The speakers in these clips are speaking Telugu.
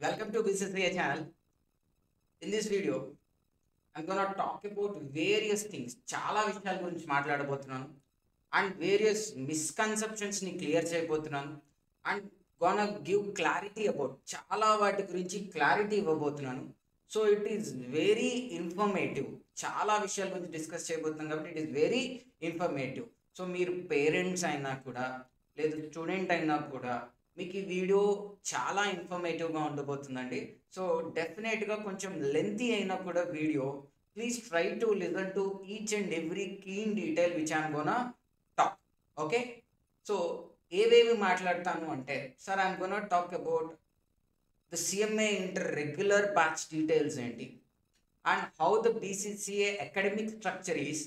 Welcome to BCCA channel. In this video, I'm gonna talk about various things. చాలా విషయాల గురించి మాట్లాడబోతున్నాను అండ్ వేరియస్ మిస్కన్సెప్షన్స్ ని క్లియర్ చేయబోతున్నాను and gonna give clarity about చాలా వాటి గురించి క్లారిటీ ఇవ్వబోతున్నాను. So it is very informative. చాలా విషయాల గురించి డిస్కస్ చేయబోతున్నాం కాబట్టి it is very informative. So మీరు పేరెంట్స్ అయినా కూడా లేదు స్టూడెంట్ అయినా కూడా మీకు ఈ వీడియో చాలా ఇన్ఫర్మేటివ్గా ఉండబోతుందండి. సో డెఫినెట్గా కొంచెం లెంతీ అయినా కూడా video please try to listen to each and every keen detail which I'm gonna talk. Okay, so ఏవేవి మాట్లాడతాను అంటే sir I'm gonna talk about the CMA inter regular batch details ఏంటి and how the BCCA academic structure is,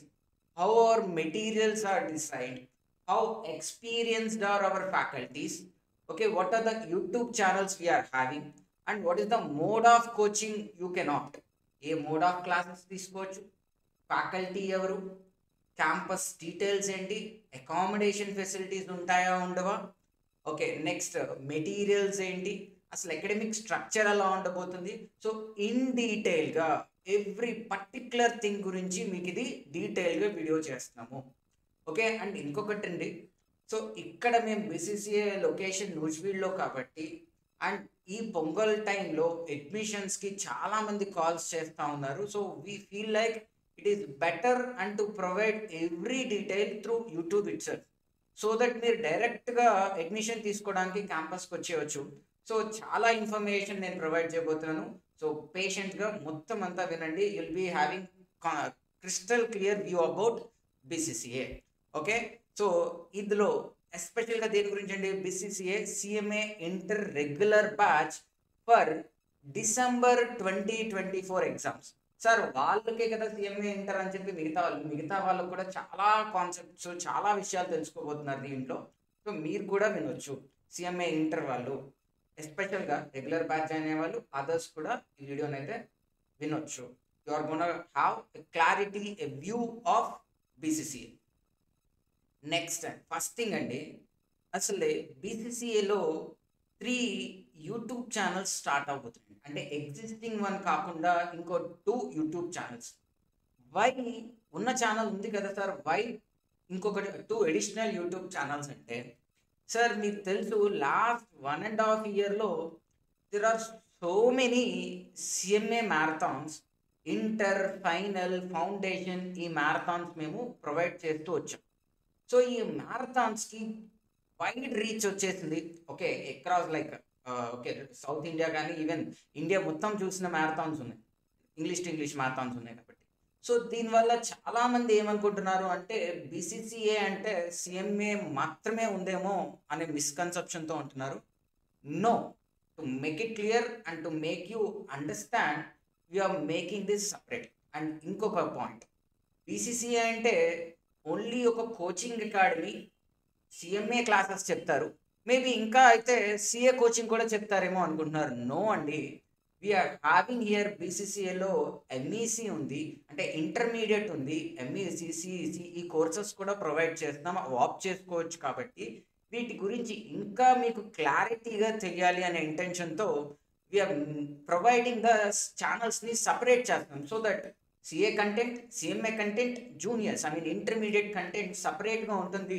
how our materials are designed, how experienced are our faculties, okay, what are the YouTube channels we are having, and what is the mode of coaching you can opt. A mode of classes తీసుకోవచ్చు, ఫ్యాకల్టీ ఎవరు, క్యాంపస్ డీటెయిల్స్ ఏంటి, అకామిడేషన్ ఫెసిలిటీస్ ఉంటాయా ఉండవా, ఓకే, నెక్స్ట్ మెటీరియల్స్ ఏంటి, అసలు అకాడమిక్ స్ట్రక్చర్ ఎలా ఉండబోతుంది. సో ఇన్ డీటెయిల్గా ఎవ్రీ పర్టిక్యులర్ థింగ్ గురించి మీకు ఇది డీటెయిల్గా వీడియో చేస్తున్నాము. ఓకే, అండ్ ఇంకొకటి అండి, సో ఇక్కడ మేము బీసీసీఏ లొకేషన్ నూజివీడ్లో కాబట్టి అండ్ ఈ పొంగల్ టైంలో అడ్మిషన్స్కి చాలామంది కాల్స్ చేస్తూ ఉన్నారు. So we feel like it is better and to provide every detail through YouTube itself, so that మీరు డైరెక్ట్గా అడ్మిషన్ తీసుకోవడానికి క్యాంపస్కి వచ్చేయచ్చు. సో చాలా ఇన్ఫర్మేషన్ నేను ప్రొవైడ్ చేయబోతున్నాను. సో పేషెంట్గా మొత్తం అంతా వినండి. You'll be having crystal clear view about BCCA. Okay, so ఇందులో ఎస్పెషల్గా దేని గురించి అండి, BCCA CMA inter regular batch for December 2024 exams. Sir వాళ్ళకే కదా సిఎంఏ ఇంటర్ అని చెప్పి మిగతా వాళ్ళకు కూడా చాలా కాన్సెప్ట్స్ చాలా విషయాలు తెలుసుకోబోతున్నారు దీంట్లో. సో మీరు కూడా వినొచ్చు. సిఎంఏ ఇంటర్ వాళ్ళు ఎస్పెషల్గా రెగ్యులర్ బ్యాచ్ అనే వాళ్ళు అదర్స్ కూడా ఈ వీడియోని అయితే వినొచ్చు. You are gonna have a clarity, a view of BCCA. Next first thing అండి, అసలే బీసీసీఏలో 3 యూట్యూబ్ ఛానల్స్ స్టార్ట్ అవబోతున్నాయి. అంటే ఎగ్జిస్టింగ్ వన్ కాకుండా ఇంకో 2 యూట్యూబ్ ఛానల్స్. వై ఉన్న ఛానల్ ఉంది కదా సార్, వై ఇంకొకటి 2 అడిషనల్ యూట్యూబ్ ఛానల్స్ అంటే, సార్ మీకు తెలుసు లాస్ట్ 1.5 yearలో there are so many CMA marathons, inter, final, foundation, ఈ మ్యారథాన్స్ మేము ప్రొవైడ్ చేస్తూ వచ్చాం. సో ఈ మ్యారథాన్స్కి వైడ్ రీచ్ వచ్చేసింది. Okay, across like okay south India కానీ ఈవెన్ ఇండియా మొత్తం చూసిన మ్యారథాన్స్ ఉన్నాయి, ఇంగ్లీష్ టు ఇంగ్లీష్ మ్యారథాన్స్ ఉన్నాయి కాబట్టి. సో దీనివల్ల చాలామంది ఏమనుకుంటున్నారు అంటే బీసీసీఏ అంటే సిఎంఏ మాత్రమే ఉందేమో అనే మిస్కన్సెప్షన్తో ఉంటున్నారు. No, to make it clear and to make you understand we're making this separate. And ఇంకొక పాయింట్, బీసీసీఏ అంటే ఓన్లీ ఒక కోచింగ్ అకాడమీ, సిఎంఏ క్లాసెస్ చెప్తారు, మేబీ ఇంకా అయితే సిఏ కోచింగ్ కూడా చెప్తారేమో అనుకుంటున్నారు. నో అండి, వీఆర్ హ్యావింగ్ హియర్ బీసీసీఏలో ఎంఈసి ఉంది, అంటే ఇంటర్మీడియట్ ఉంది, ఎంఈసి, సిఈసి, ఈ కోర్సెస్ కూడా ప్రొవైడ్ చేస్తున్నాం, ఆప్ట్ చేసుకోవచ్చు. కాబట్టి వీటి గురించి ఇంకా మీకు క్లారిటీగా తెలియాలి అనే ఇంటెన్షన్తో వీఆర్ ప్రొవైడింగ్ ద ఛానల్స్ని సపరేట్ చేస్తున్నాం. So that CA content, CMA content, juniors I mean intermediate content సపరేట్గా ఉంటుంది.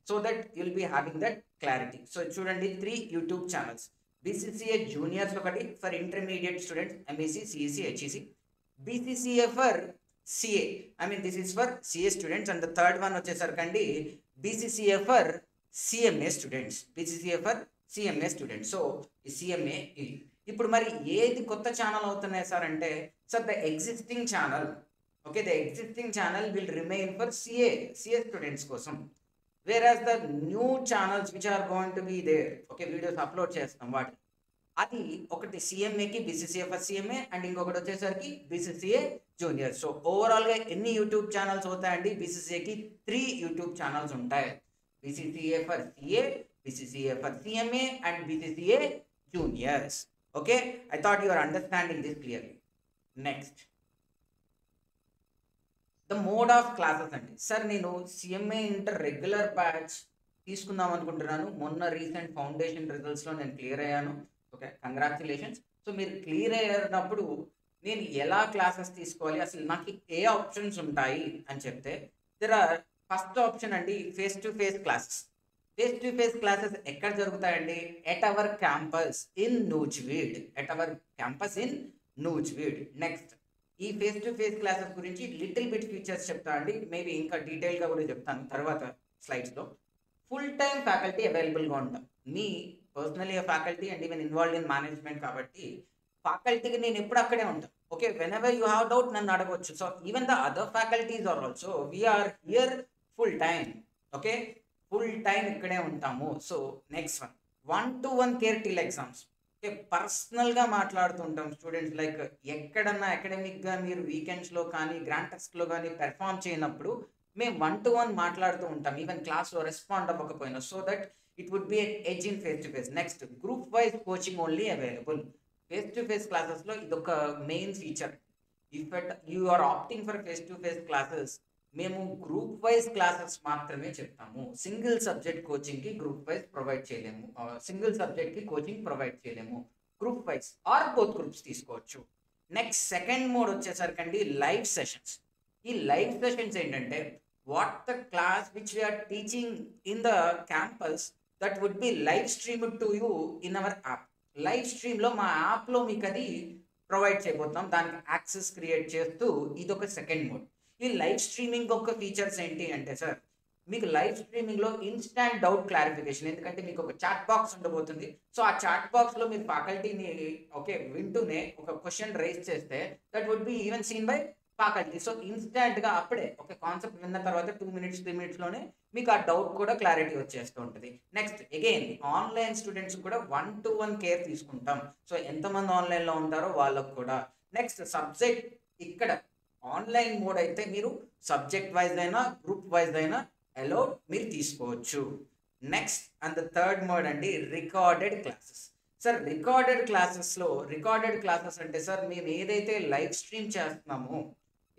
So that you'll be having that clarity. So చూడండి 3 యూట్యూబ్ ఛానల్స్. బీసీసీఏ జూనియర్స్ ఒకటి for intermediate students, MEC, CEC, HEC. BCCA for CA, I mean this is for CA students. And third one వచ్చేసరికండి BCCA for CMA students, BCCA for CMA students. So ఈ సిఎంఏ ఇది. ఇప్పుడు మరి ఏది కొత్త ఛానల్ అవుతున్నాయి సార్ అంటే, sir the existing channel, okay, the existing channel will remain for CA students కోసం. whereas the new channels which are going to be there, okay, videos upload చేస్తాం వాటి, అది ఒకటి సిఎంఏకి బీసీసీఏ ఫర్ సిఎంఏ అండ్ ఇంకొకటి వచ్చేసరికి బీసీసీఏ జూనియర్. సో ఓవరాల్గా ఎన్ని యూట్యూబ్ ఛానల్స్ అవుతాయండి, బీసీసీఏకి 3 యూట్యూబ్ ఛానల్స్ ఉంటాయి. BCCA for CA, BCCA for CMA and BCCA juniors. Okay, I thought you are understanding this clearly. Next the mode of classes అండి. సార్ నేను సిఎంఏ ఇంటర్ రెగ్యులర్ బ్యాచ్ తీసుకుందాం అనుకుంటున్నాను. మొన్న రీసెంట్ ఫౌండేషన్ రిజల్ట్స్లో నేను క్లియర్ అయ్యాను. Okay, congratulations. సో మీరు క్లియర్ అయినప్పుడు నేను ఎలా క్లాసెస్ తీసుకోవాలి, అసలు నాకు ఏ ఆప్షన్స్ ఉంటాయి అని చెప్తే దెర్ ఆర్ ఫస్ట్ ఆప్షన్ అండి face to face classes. Face to face classes ఎక్కడ జరుగుతాయండి? At our campus in Nuzvid. At our campus in Nuzvid. Next ఈ ఫేస్ టు ఫేస్ క్లాసెస్ గురించి లిటిల్ బిట్ ఫీచర్స్ చెప్తా అండి, మేబీ ఇంకా డీటెయిల్గా కూడా చెప్తాను తర్వాత స్లైడ్స్లో. ఫుల్ టైం ఫ్యాకల్టీ అవైలబుల్గా ఉంటాం. మీ personally faculty and even involve in management కాబట్టి ఫ్యాకల్టీకి నేను ఎప్పుడు అక్కడే ఉంటాను. Okay, whenever you have doubt నన్ను అడగవచ్చు. So even the other faculties are also we're here full time. Okay, full time ఇక్కడే ఉంటాము. So next one to one care till exams. Okay, పర్సనల్గా మాట్లాడుతుంటాం స్టూడెంట్స్. లైక్ ఎక్కడన్నా అకాడమిక్గా మీరు వీకెండ్స్లో కానీ గ్రాండ్ టెస్ట్లో కానీ పెర్ఫామ్ చేయనప్పుడు మేము వన్ టు వన్ మాట్లాడుతూ ఉంటాం, ఈవెన్ క్లాస్లో రెస్పాండ్ అవ్వకపోయినా, so that it would be edge in face to face. Next group wise coaching only available. Face to face క్లాసెస్లో ఇదొక main feature. If you are opting for face to face classes, మేము గ్రూప్ వైజ్ క్లాసెస్ మాత్రమే చెప్తాము. సింగిల్ సబ్జెక్ట్ కోచింగ్కి గ్రూప్ వైజ్ ప్రొవైడ్ చేయలేము, సింగిల్ సబ్జెక్ట్కి కోచింగ్ ప్రొవైడ్ చేయలేము. Group wise or both groups తీసుకోవచ్చు. నెక్స్ట్ సెకండ్ మోడ్ వచ్చేసరికి అండి లైవ్ సెషన్స్. ఈ లైవ్ సెషన్స్ ఏంటంటే what the class which we're teaching in the campus that would be live stream to you in our app. Live స్ట్రీమ్లో మా యాప్లో మీకు అది ప్రొవైడ్ చేయబోతున్నాం, దానికి యాక్సెస్ క్రియేట్ చేస్తూ ఇదొక సెకండ్ మోడ్. ఈ లైవ్ స్ట్రీమింగ్ ఒక ఫీచర్స్ ఏంటి అంటే సార్, మీకు లైవ్ స్ట్రీమింగ్లో ఇన్స్టాంట్ డౌట్ క్లారిఫికేషన్. ఎందుకంటే మీకు ఒక చాట్ బాక్స్ ఉండబోతుంది. సో ఆ చాట్ బాక్స్లో మీరు ఫ్యాకల్టీని ఓకే వింటూనే ఒక క్వశ్చన్ రైజ్ చేస్తే that would be even seen by faculty. So ఇన్స్టాంట్గా అప్పుడే ఒక కాన్సెప్ట్ విన్న తర్వాత 2 minutes 3 minutesలోనే మీకు ఆ డౌట్ కూడా క్లారిటీ వచ్చేస్తూ ఉంటుంది. నెక్స్ట్ అగైన్ ఆన్లైన్ స్టూడెంట్స్ కూడా 1-to-1 కేర్ తీసుకుంటాం. సో ఎంతమంది ఆన్లైన్లో ఉంటారో వాళ్ళకు కూడా. నెక్స్ట్ సబ్జెక్ట్, ఇక్కడ ఆన్లైన్ మోడ్ అయితే మీరు సబ్జెక్ట్ వైజ్ అయినా గ్రూప్ వైజ్ అయినా అలౌడ్ మీరు తీసుకోవచ్చు. Next and the third mode అండి recorded classes. Sir recorded classes అంటే సార్ మేము ఏదైతే లైవ్ స్ట్రీమ్ చేస్తున్నామో,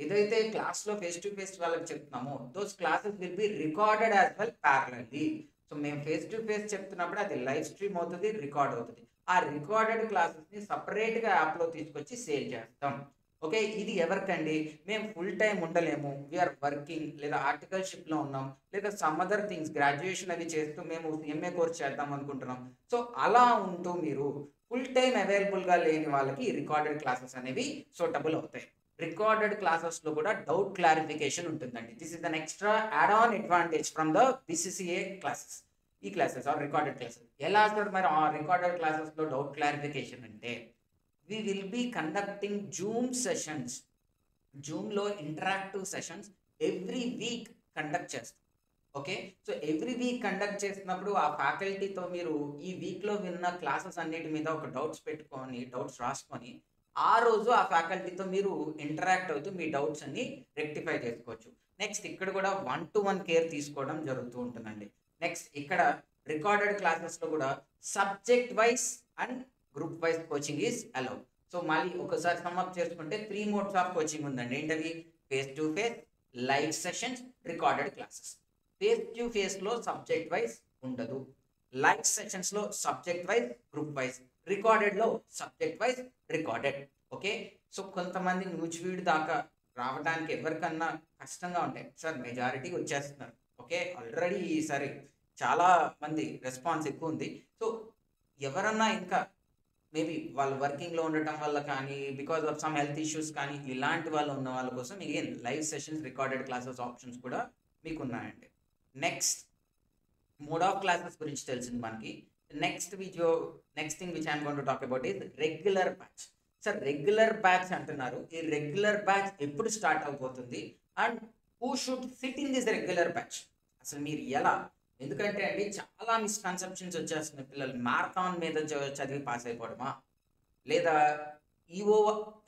ఏదైతే క్లాస్లో ఫేస్ టు ఫేస్ వాళ్ళకి చెప్తున్నామో those classes will be recorded as well parallelly. So మేము ఫేస్ టు ఫేస్ చెప్తున్నప్పుడు అది లైవ్ స్ట్రీమ్ అవుతుంది, రికార్డ్ అవుతుంది. ఆ రికార్డెడ్ క్లాసెస్ని సపరేట్గా యాప్లో తీసుకొచ్చి సేల్ చేస్తాం. ఓకే, ఇది ఎవరికండి? మేము ఫుల్ టైం ఉండలేము, వీఆర్ వర్కింగ్, లేదా ఆర్టికల్షిప్లో ఉన్నాం, లేదా సమ్ అదర్ థింగ్స్ గ్రాడ్యుయేషన్ అది చేస్తూ మేము ఎంఏ కోర్స్ చేద్దాం అనుకుంటున్నాం. సో అలా ఉంటూ మీరు ఫుల్ టైం అవైలబుల్గా లేని వాళ్ళకి రికార్డెడ్ క్లాసెస్ అనేవి సూటబుల్ అవుతాయి. రికార్డెడ్ క్లాసెస్లో కూడా డౌట్ క్లారిఫికేషన్ ఉంటుందండి. This is an extra add on advantage from the BCCA classes. ఈ క్లాసెస్ ఆర్ రికార్డెడ్ క్లాసెస్ ఎలా సార్ మరి ఆ రికార్డెడ్ క్లాసెస్లో డౌట్ క్లారిఫికేషన్ అంటే we will be conducting Zoom sessions. జూమ్లో interactive sessions every week conduct చేస్తాం. Okay, so every week conduct చేసినప్పుడు ఆ ఫ్యాకల్టీతో మీరు ఈ వీక్లో విన్న క్లాసెస్ అన్నిటి మీద ఒక డౌట్స్ పెట్టుకొని డౌట్స్ రాసుకొని ఆ రోజు ఆ ఫ్యాకల్టీతో మీరు ఇంటరాక్ట్ అవుతూ మీ డౌట్స్ అన్ని రెక్టిఫై చేసుకోవచ్చు. నెక్స్ట్ ఇక్కడ కూడా 1-to-1 కేర్ తీసుకోవడం జరుగుతూ ఉంటుందండి. నెక్స్ట్ ఇక్కడ రికార్డెడ్ క్లాసెస్లో కూడా subject wise and group wise coaching is allowed. So మళ్ళీ ఒకసారి సమ్అప్ చేసుకుంటే 3 modes ఆఫ్ కోచింగ్ ఉందండి. ఏంటవి? Face to face, live sessions, recorded classes. Face to ఫేస్లో సబ్జెక్ట్ వైజ్ ఉండదు, లైవ్ సెషన్స్లో సబ్జెక్ట్ వైజ్ గ్రూప్ వైజ్, రికార్డెడ్లో subject wise recorded. Okay, so కొంతమంది నూజివీడు దాకా రావడానికి ఎవరికన్నా కష్టంగా ఉంటాయి సార్, మెజారిటీ వచ్చేస్తున్నారు. ఓకే, ఆల్రెడీ ఈసారి చాలా మంది రెస్పాన్స్ ఎక్కువ ఉంది. సో ఎవరన్నా ఇంకా మేబీ వాళ్ళు వర్కింగ్లో ఉండటం వల్ల కానీ because of some health issues కానీ ఇలాంటి వాళ్ళు ఉన్న వాళ్ళ కోసం again live sessions, recorded classes options కూడా మీకు ఉన్నాయండి. నెక్స్ట్ మోడ్ ఆఫ్ క్లాసెస్ గురించి తెలిసింది మనకి. Next thing which I'm going to talk about is regular batch. Sir regular batch అంటున్నారు, ఈ రెగ్యులర్ బ్యాచ్ ఎప్పుడు స్టార్ట్ అవబోతుంది and who should sit in this regular batch? అసలు మీరు ఎలా? ఎందుకంటే అండి చాలా మిస్కన్సెప్షన్స్ వచ్చేస్తున్నాయి. పిల్లలు మ్యారథాన్ మీద చదివి పాస్ అయిపోవడమా, లేదా EO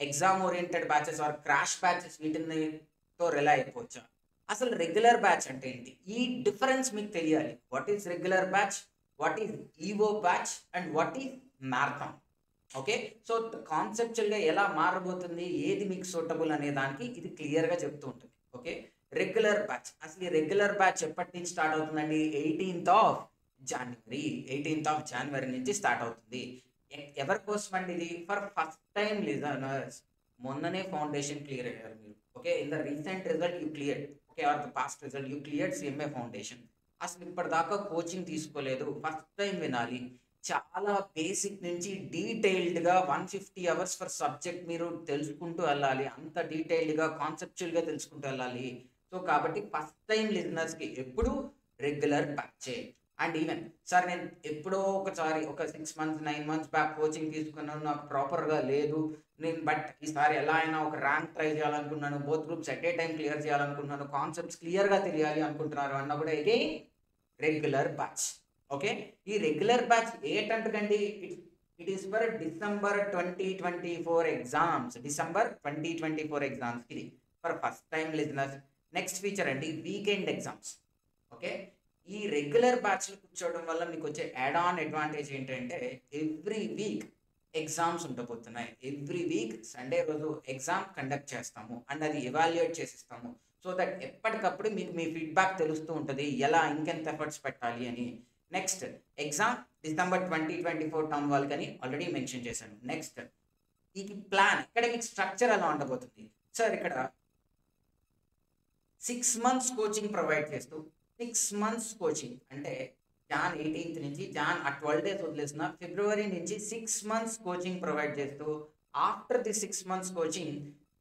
exam oriented batches or crash batches వీటితో రిలై అయిపోవచ్చా? అసలు రెగ్యులర్ బ్యాచ్ అంటే ఏంటి? ఈ డిఫరెన్స్ మీకు తెలియాలి. What is regular batch, what is EO batch and what is marathon. Okay, so కాన్సెప్చువల్గా ఎలా మారబోతుంది, ఏది మీకు సూటబుల్ అనే దానికి ఇది క్లియర్గా చెప్తూ ఉంటుంది. Okay, regular batch. అసలు ఈ రెగ్యులర్ బ్యాచ్ ఎప్పటి నుంచి స్టార్ట్ అవుతుందండి? 18th of January నుంచి స్టార్ట్ అవుతుంది. ఎవరి కోసం అండి ఇది? For first time listeners. మొన్ననే ఫౌండేషన్ క్లియర్ అయ్యారు మీరు. Okay, in the recent result you clear. Okay, or the past result you clear CMA foundation. అసలు ఇప్పటిదాకా కోచింగ్ తీసుకోలేదు, ఫస్ట్ టైం వినాలి. చాలా బేసిక్ నుంచి డీటెయిల్డ్గా 150 అవర్స్ ఫర్ సబ్జెక్ట్ మీరు తెలుసుకుంటూ వెళ్ళాలి. అంత డీటెయిల్డ్గా కాన్సెప్చువల్గా తెలుసుకుంటూ వెళ్ళాలి. సో కాబట్టి ఫస్ట్ టైం లిజనర్స్కి ఎప్పుడు regular batch. And even sir నేను ఎప్పుడో ఒకసారి ఒక 6 మంత్స్ 9 మంత్స్ బ్యాక్ కోచింగ్ తీసుకున్నాను, నాకు ప్రాపర్గా లేదు, నేను బట్ ఈసారి ఎలా అయినా ఒక ర్యాంక్ ట్రై చేయాలనుకున్నాను, both groups at a time clear చేయాలనుకున్నాను, కాన్సెప్ట్స్ క్లియర్గా తెలియాలి అనుకుంటున్నారు అన్న కూడా అగైన్ రెగ్యులర్ బ్యాచ్. ఓకే, ఈ రెగ్యులర్ బ్యాచ్ ఏంటంటే it is for December 2024 exams. December 2024 exams ఇది for first time listeners. Next feature అండి వీకెండ్ ఎగ్జామ్స్. ఓకే, ఈ రెగ్యులర్ బ్యాచ్లో కూర్చోవడం వల్ల మీకు వచ్చే యాడ్ ఆన్ అడ్వాంటేజ్ ఏంటంటే ఎవ్రీ వీక్ ఎగ్జామ్స్ ఉండబోతున్నాయి. ఎవ్రీ వీక్ సండే రోజు ఎగ్జామ్ కండక్ట్ చేస్తాము అండ్ అది ఎవాల్యుయేట్ చేసిస్తాము. సో దట్ ఎప్పటికప్పుడు మీకు మీ ఫీడ్బ్యాక్ తెలుస్తూ ఉంటుంది, ఎలా ఇంకెంత ఎఫర్ట్స్ పెట్టాలి అని. నెక్స్ట్ ఎగ్జామ్ డిసెంబర్ 2024 టర్మ్ వాళ్ళకని ఆల్రెడీ మెన్షన్ చేశాను. నెక్స్ట్ ఈ ప్లాన్ అకాడమిక్ స్ట్రక్చర్ ఎలా ఉండబోతుంది సార్? ఇక్కడ 6 months కోచింగ్ ప్రొవైడ్ చేస్తూ 6 months కోచింగ్ అంటే జాన్ 18th నుంచి జాన్ 12 days వదిలేసిన ఫిబ్రవరి నుంచి 6 months కోచింగ్ ప్రొవైడ్ చేస్తూ after the 6 months coaching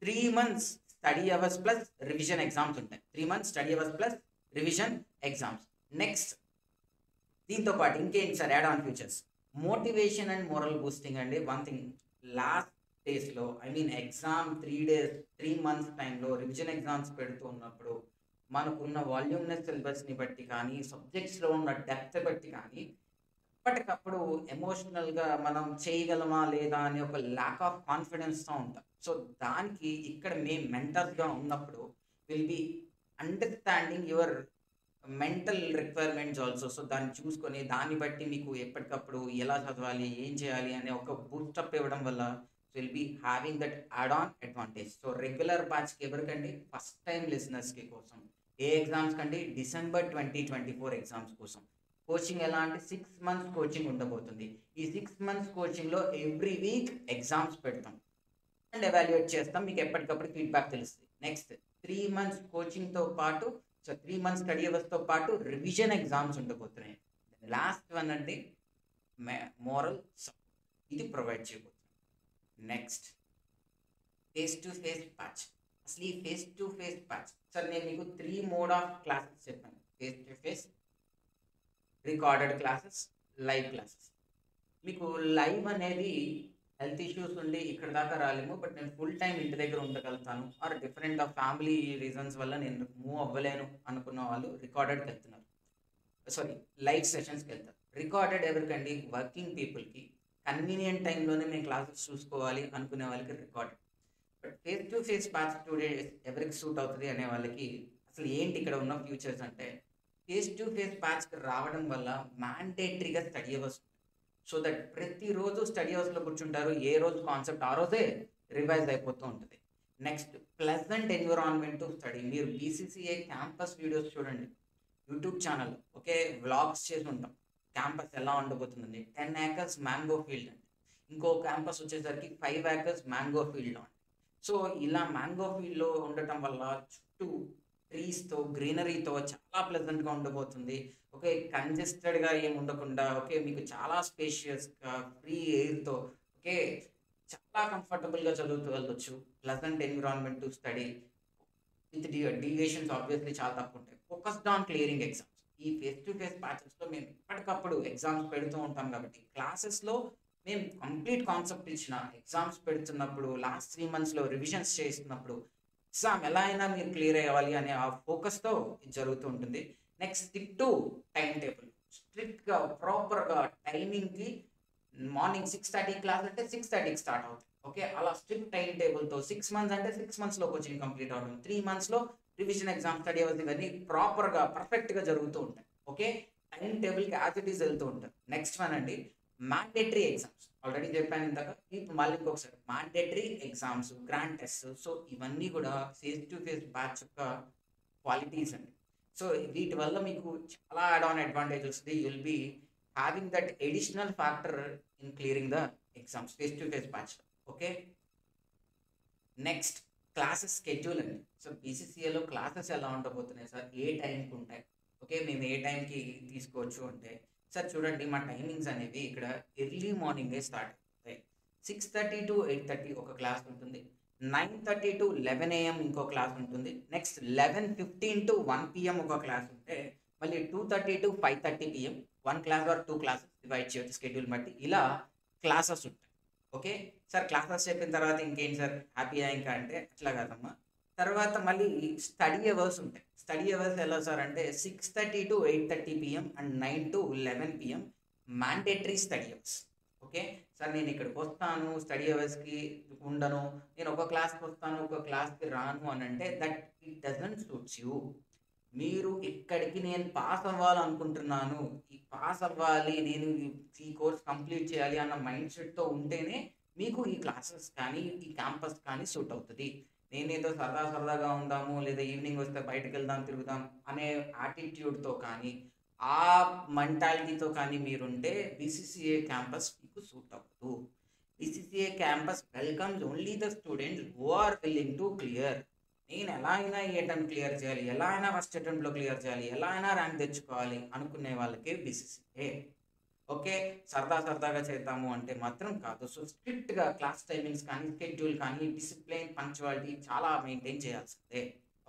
3 months study hours plus revision exams ఉంటాయి. 3 months study hours plus revision exams. Next దీంతో పాటు ఇంకేంటి sir add on futures? Motivation and moral boosting అండి. వన్ థింగ్, లాస్ట్ డేస్లో ఎగ్జామ్ 3 months టైంలో రివిజన్ ఎగ్జామ్స్ పెడుతూ ఉన్నప్పుడు మనకున్న వాల్యూమ్నెస్ సిలబస్ని బట్టి కానీ సబ్జెక్ట్స్లో ఉన్న డెప్త్ బట్టి కానీ ఎప్పటికప్పుడు ఎమోషనల్గా మనం చేయగలమా లేదా అనే ఒక ల్యాక్ ఆఫ్ కాన్ఫిడెన్స్తో ఉంటాం. సో దానికి ఇక్కడ మేము మెంటర్స్గా ఉన్నప్పుడు will be understanding your mental requirements also. So దాన్ని చూసుకొని దాన్ని బట్టి మీకు ఎప్పటికప్పుడు ఎలా చదవాలి, ఏం చేయాలి అనే ఒక బూస్టప్ ఇవ్వడం వల్ల will be having that add on advantage. So regular బ్యాచ్కి ఎవరికండి? ఫస్ట్ టైం లిసనర్స్కి కోసం. ఏ ఎగ్జామ్స్ కండి? డిసెంబర్ 2024 ఎగ్జామ్స్ కోసం. కోచింగ్ ఎలా అంటే 6 months కోచింగ్ ఉండబోతుంది. ఈ 6 months కోచింగ్లో ఎవ్రీ వీక్ ఎగ్జామ్స్ పెడతాం అండ్ ఎవాల్యుయేట్ చేస్తాం, మీకు ఎప్పటికప్పుడు ఫీడ్బ్యాక్ తెలుస్తుంది. నెక్స్ట్ 3 months కోచింగ్తో పాటు 3 months స్టడీ అవర్స్తో పాటు రివిజన్ ఎగ్జామ్స్ ఉండబోతున్నాయి. లాస్ట్ వన్ అండి మోరల్ సపోర్ట్, ఇది ప్రొవైడ్ చేయబోతుంది. Next face to face batch. అసలు ఈ face to face batch sir నేను మీకు 3 mode ఆఫ్ క్లాసెస్ చెప్పాను. Face to face, recorded classes, live classes. మీకు లైవ్ అనేది హెల్త్ ఇష్యూస్ ఉండి ఇక్కడ దాకా రాలేము, బట్ నేను ఫుల్ టైం ఇంటి దగ్గర ఉండగలుగుతాను, or different of family reasons వల్ల నేను మూవ్ అవ్వలేను అనుకున్న వాళ్ళు రికార్డెడ్కి వెళ్తున్నారు, సారీ లైవ్ సెషన్స్కి వెళ్తారు. రికార్డెడ్ ఎవరికండి? వర్కింగ్ పీపుల్కి, కన్వీనియంట్ టైంలోనే మేము క్లాసెస్ చూసుకోవాలి అనుకునే వాళ్ళకి recorded. But face to face batch 2 days ఎవరికి సూట్ అవుతుంది అనే వాళ్ళకి అసలు ఏంటి ఇక్కడ ఉన్న ఫ్యూచర్స్ అంటే, ఫేస్ టు ఫేస్ బ్యాచ్కి రావడం వల్ల మ్యాండేటరీగా స్టడీ అవర్స్, సో దట్ ప్రతిరోజు స్టడీ అవర్స్లో కూర్చుంటారు, ఏ రోజు కాన్సెప్ట్ ఆ రోజే రివైజ్ అయిపోతూ ఉంటుంది. Next pleasant environment to study. మీరు బీసీసీఏ క్యాంపస్ వీడియోస్ చూడండి యూట్యూబ్ ఛానల్, ఓకే వ్లాగ్స్ చేసి ఉంటాం. క్యాంపస్ ఎలా ఉండబోతుందండి? 10 acres మ్యాంగో ఫీల్డ్ అండి, ఇంకో క్యాంపస్ వచ్చేసరికి 5 acres మ్యాంగో ఫీల్డ్లో అండి. సో ఇలా మ్యాంగో ఫీల్డ్లో ఉండటం వల్ల చుట్టూ ట్రీస్తో గ్రీనరీతో చాలా ప్లెజెంట్గా ఉండబోతుంది. ఓకే కంజెస్టెడ్గా ఏమి ఉండకుండా, ఓకే మీకు చాలా స్పేషియస్గా ఫ్రీ ఎయిర్తో, ఓకే చాలా కంఫర్టబుల్గా చదువుతూ వెళ్ళొచ్చు. Pleasant environment to study with deviations obviously చాలా తక్కువ ఉంటాయి. Focused on clearing exams. ఈ ఫేస్ టు ఫేస్ బ్యాచెస్లో మేము ఎప్పటికప్పుడు ఎగ్జామ్స్ పెడుతూ ఉంటాం కాబట్టి క్లాసెస్లో మేము కంప్లీట్ కాన్సెప్ట్ ఇచ్చిన ఎగ్జామ్స్ పెడుతున్నప్పుడు లాస్ట్ 3 monthsలో రివిజన్స్ చేస్తున్నప్పుడు ఎగ్జామ్ ఎలా అయినా మీరు క్లియర్ అవ్వాలి అనే ఆ ఫోకస్తో ఇది జరుగుతూ ఉంటుంది. Next stick to time table. స్ట్రిక్ట్గా ప్రాపర్గా టైమింగ్కి మార్నింగ్ 6:30 క్లాస్ అంటే 6:30కి స్టార్ట్ అవుతుంది. ఓకే అలా స్ట్రిక్ట్ టైం టేబుల్తో 6 months అంటే 6 monthsలో కోచింగ్ కంప్లీట్ అవుతుంది. 3 monthsలో రివిజన్ ఎగ్జామ్ స్టడీ అవర్స్ ఇవన్నీ ప్రాపర్గా పర్ఫెక్ట్గా జరుగుతూ ఉంటాయి. ఓకే టైం టేబుల్కి యాజ్ ఇట్ ఈస్ వెళ్తూ ఉంటారు. నెక్స్ట్ వన్ అండి మ్యాండేటరీ ఎగ్జామ్స్. ఆల్రెడీ చెప్పాను ఇందాక, ఇది మళ్ళీ ఇంకొకసారి mandatory exams, grand test. So ఇవన్నీ కూడా ఫేస్ టు ఫేస్ బ్యాచ్ యొక్క క్వాలిటీస్ అండి. సో వీటి వల్ల మీకు చాలా యాడ్ ఆన్ అడ్వాంటేజ్ వస్తుంది. You'll be having that additional factor in clearing the exams face to face బ్యాచ్లో. ఓకే, నెక్స్ట్ క్లాసెస్ స్కెడ్యూల్ అండి. సో బీసీసీఏలో క్లాసెస్ ఎలా ఉండబోతున్నాయి సార్, ఏ టైంకి ఉంటాయి, ఓకే మేము ఏ టైంకి తీసుకోవచ్చు అంటే సార్ చూడండి మా టైమింగ్స్ అనేవి ఇక్కడ ఎర్లీ మార్నింగే స్టార్ట్ అవుతాయి. 6:30 to 8:30 ఒక క్లాస్ ఉంటుంది, 9:30 to 11 AM ఇంకో క్లాస్ ఉంటుంది, నెక్స్ట్ 11:15 to 1 PM ఒక క్లాస్ ఉంటే మళ్ళీ 2:30 to 5:30 PM 1 class or 2 classes divide చేయొచ్చు స్కెడ్యూల్ బట్టి. ఇలా క్లాసెస్ ఉంటాయి. ఓకే సార్, క్లాసెస్ చెప్పిన తర్వాత ఇంకేంటి సార్ హ్యాపీయా ఇంకా అంటే అట్లా కాదమ్మా. తర్వాత మళ్ళీ స్టడీ అవర్స్ ఉంటాయి. స్టడీ అవర్స్ ఎలా సార్ అంటే 6:30 to 8:30 PM and 9 to 11 PM mandatory study hours. Okay sir, నేను ఇక్కడికి వస్తాను స్టడీ అవర్స్కి ఉండను, నేను ఒక క్లాస్కి వస్తాను ఒక క్లాస్కి రాను అని అంటే that it doesn't suits you. మీరు ఇక్కడికి నేను పాస్ అవ్వాలనుకుంటున్నాను, ఈ పాస్ అవ్వాలి, నేను ఈ కోర్స్ కంప్లీట్ చేయాలి అన్న మైండ్ సెట్తో ఉంటేనే మీకు ఈ క్లాసెస్ కానీ ఈ క్యాంపస్ కానీ సూట్ అవుతుంది. నేనేదో సరదాగా ఉందాము లేదా ఈవినింగ్ వస్తే బయటకు వెళ్దాం తిరుగుదాం అనే యాటిట్యూడ్తో కానీ ఆ మెంటాలిటీతో కానీ మీరుంటే బీసీసీఏ క్యాంపస్ మీకు సూట్ అవ్వదు. BCCA campus welcomes only the students who are willing to clear. నేను ఎలా అయినా ఈ అటెంప్ట్ క్లియర్ చేయాలి, ఎలా అయినా ఫస్ట్ అటెంప్ట్లో క్లియర్ చేయాలి, ఎలా అయినా ర్యాంక్ తెచ్చుకోవాలి అనుకునే వాళ్ళకే బీసీసీఏ. ఓకే, సరదాగా చేద్దాము అంటే మాత్రం కాదు. సో స్ట్రిక్ట్గా క్లాస్ టైమింగ్స్ కానీ స్కెడ్యూల్ కానీ డిసిప్లిన్ పంక్చువాలిటీ చాలా మెయింటైన్ చేయాల్సిందే.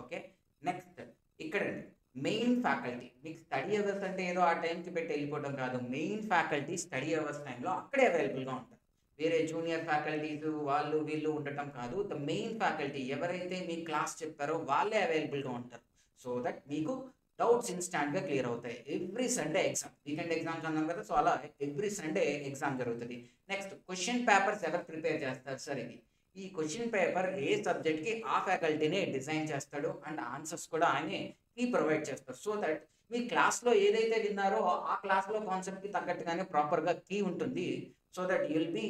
ఓకే, నెక్స్ట్ ఇక్కడండి మెయిన్ ఫ్యాకల్టీ. మీకు స్టడీ అవర్స్ అంటే ఏదో ఆ టైంకి పెట్టి వెళ్ళిపోవడం కాదు, మెయిన్ ఫ్యాకల్టీ స్టడీ అవర్స్ టైంలో అక్కడే అవైలబుల్గా ఉంటారు. వేరే జూనియర్ ఫ్యాకల్టీస్ వాళ్ళు వీళ్ళు ఉండటం కాదు, ద మెయిన్ ఫ్యాకల్టీ ఎవరైతే మీ క్లాస్ చెప్తారో వాళ్ళే అవైలబుల్గా ఉంటారు. సో దట్ మీకు డౌట్స్ ఇన్స్టాంట్గా క్లియర్ అవుతాయి. Every Sunday exam, weekend exams అన్నాం కదా, సో అలా ఎవ్రీ సండే ఎగ్జామ్ జరుగుతుంది. నెక్స్ట్ క్వశ్చన్ పేపర్స్ ఎవరు ప్రిపేర్ చేస్తారు సార్, ఇది ఈ క్వశ్చన్ పేపర్ ఏ సబ్జెక్ట్కి ఆ ఫ్యాకల్టీనే డిజైన్ చేస్తాడు అండ్ ఆన్సర్స్ కూడా ఆయనే కీ ప్రొవైడ్ చేస్తారు. సో దట్ మీ క్లాస్లో ఏదైతే విన్నారో ఆ క్లాస్లో కాన్సెప్ట్కి తగ్గట్టుగానే ప్రాపర్గా కీ ఉంటుంది. So that you will be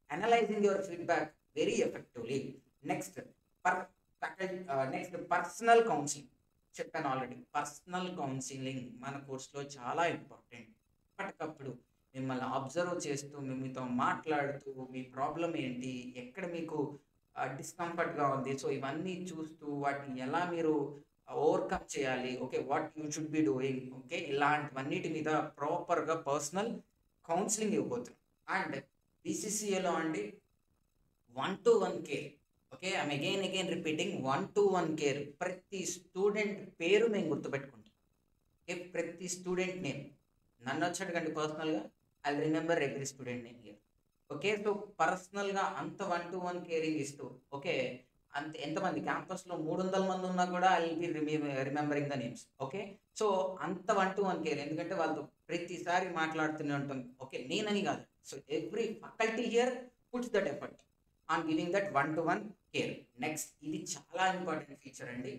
analysing your feedback very effectively. Next next personal counselling. చెప్పాను ఆల్రెడీ, పర్సనల్ కౌన్సిలింగ్ మన కోర్సులో చాలా ఇంపార్టెంట్. ఎప్పటికప్పుడు మిమ్మల్ని అబ్జర్వ్ చేస్తూ మీతో మాట్లాడుతూ మీ ప్రాబ్లం ఏంటి, ఎక్కడ మీకు డిస్కంఫర్ట్గా ఉంది, సో ఇవన్నీ చూస్తూ వాటిని ఎలా మీరు ఓవర్కమ్ చేయాలి, okay what you should be doing, okay ఇలాంటివన్నిటి మీద ప్రాపర్గా పర్సనల్ కౌన్సిలింగ్ ఇవ్వబోతున్నాం. అండ్ బీసీసీఏలో అండి 1-to-1 care. Okay, I'm again repeating 1-to-1 care. ప్రతి స్టూడెంట్ పేరు మేము గుర్తుపెట్టుకుంటాం. ఓకే, ప్రతి స్టూడెంట్ నేమ్ నన్ను వచ్చాడు కండి పర్సనల్గా, I remember every student name here. Okay, so పర్సనల్గా అంత 1-to-1 కేరింగ్ ఇస్తూ, ఓకే అంత ఎంతమంది క్యాంపస్లో 300 మంది ఉన్నా కూడా I will B remembering the names. Okay, so అంత 1-to-1 కేర్, ఎందుకంటే వాళ్ళతో ప్రతిసారి మాట్లాడుతూనే ఉంటాం. ఓకే, నేనని కాదు, so every faculty here puts that effort on giving that 1-to-1 care. Next ఇది చాలా ఇంపార్టెంట్ ఫీచర్ అండి,